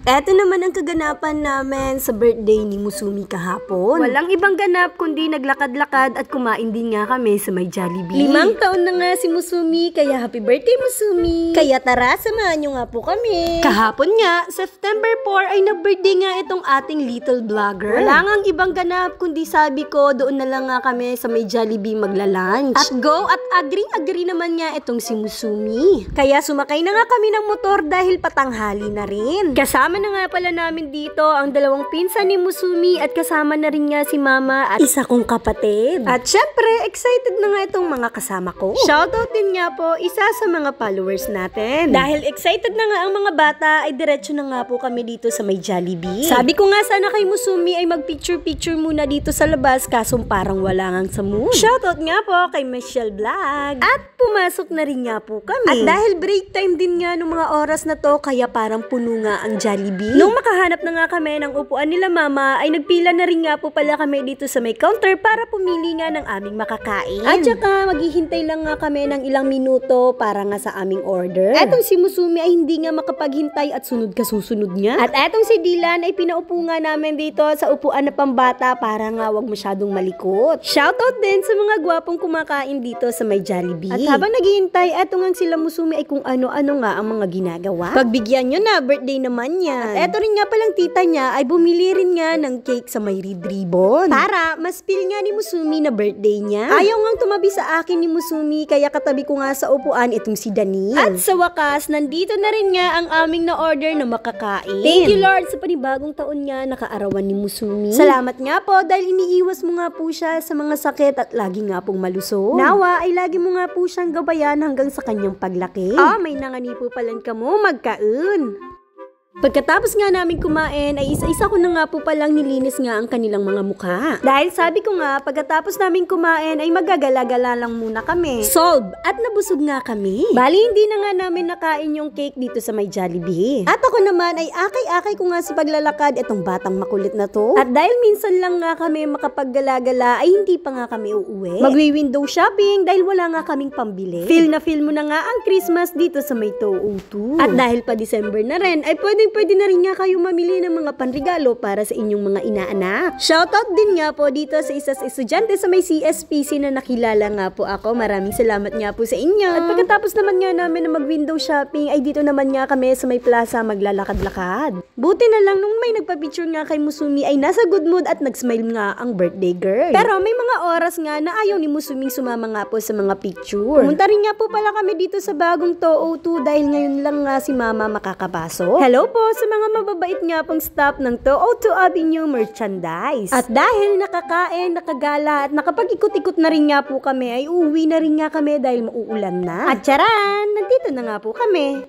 Eto naman ang kaganapan namin sa birthday ni Musumi kahapon. Walang ibang ganap kundi naglakad-lakad at kumain din nga kami sa may Jollibee. 5 taon na nga si Musumi, kaya happy birthday Musumi! Kaya tara, samahan nyo nga po kami. Kahapon nga, September 4 ay na-birthday nga itong ating little vlogger. Wala ngang ibang ganap kundi sabi ko doon na lang nga kami sa may Jollibee magla-lunch. At go at agree naman nga itong si Musumi. Kaya sumakay na nga kami ng motor dahil patanghali na rin. Kasama na nga pala namin dito ang dalawang pinsan ni Musumi at kasama na rin nga si Mama at isa kong kapatid. At syempre, excited na nga itong mga kasama ko. Shoutout din nga po isa sa mga followers natin. Dahil excited na nga ang mga bata, ay diretso na nga po kami dito sa may Jollibee. Sabi ko nga sana kay Musumi ay mag-picture-picture muna dito sa labas, kaso parang wala ngang sa mood. Shoutout nga po kay Michelle Vlog. At pumasok na rin nga po kami. At dahil break time din nga ng mga oras na to, kaya parang puno nga ang Jollibee. Nung makahanap na nga kami ng upuan nila Mama, ay nagpila na rin nga po pala kami dito sa may counter para pumili nga ng aming makakain. At saka maghihintay lang nga kami ng ilang minuto para nga sa aming order. Etong si Musumi ay hindi nga makapaghintay at sunod ka susunod niya. At etong si Dylan ay pinaupo nga namin dito sa upuan na pambata para nga wag masyadong malikot. Shoutout din sa mga gwapong kumakain dito sa may Jollibee. At habang naghihintay, eto nga sila Musumi ay kung ano-ano nga ang mga ginagawa. Pagbigyan nyo na, birthday naman niya. At eto rin nga palang tita niya ay bumili rin nga ng cake sa may red ribbon. Para mas feel nga ni Musumi na birthday niya. Ayaw ngang tumabi sa akin ni Musumi, kaya katabi ko nga sa upuan itong si Daniel. At sa wakas, nandito na rin nga ang aming na-order na makakain. Thank you Lord sa panibagong taon nga nakaarawan ni Musumi. Salamat nga po dahil iniiwas mo nga po siya sa mga sakit at lagi nga pong malusog. Nawa ay lagi mo nga po siyang gabayan hanggang sa kanyang paglaki. May nangani po palan ka mo magkaun. Pagkatapos nga namin kumain, ay isa-isa ko na nga po palang nilinis nga ang kanilang mga mukha. Dahil sabi ko nga, pagkatapos namin kumain ay magagala-gala lang muna kami. Solve! At nabusog nga kami. Bali, hindi na nga namin nakain yung cake dito sa may Jollibee. At ako naman ay akay-akay ko nga sa paglalakad itong batang makulit na to. At dahil minsan lang nga kami makapaggala-gala, ay hindi pa nga kami uuwi. Magwi-window shopping dahil wala nga kaming pambili. Feel mo na nga ang Christmas dito sa may 202. At dahil pa December na rin, ay pwede na rin nga kayo mamili ng mga panregalo para sa inyong mga inaanak. Shoutout din nga po dito sa isa sa estudyante sa may CSPC na nakilala nga po ako. Maraming salamat nga po sa inyo. At pagkatapos naman nga namin na mag-window shopping, ay dito naman nga kami sa may plaza maglalakad-lakad. Buti na lang nung may nagpa-picture nga kay Musumi ay nasa good mood at nag-smile nga ang birthday girl. Pero may mga oras nga na ayaw ni Musuming sumama nga po sa mga picture. Pumunta rin nga po pala kami dito sa bagong 202 dahil ngayon lang nga si Mama makakapasok. Hello po sa mga mababait nga pong staff ng 202 Avenue Merchandise. At dahil nakakain, nakagala at nakapag-ikot-ikot na rin nga po kami, ay uuwi na rin nga kami dahil mauulan na. At charan! Nandito na nga po kami.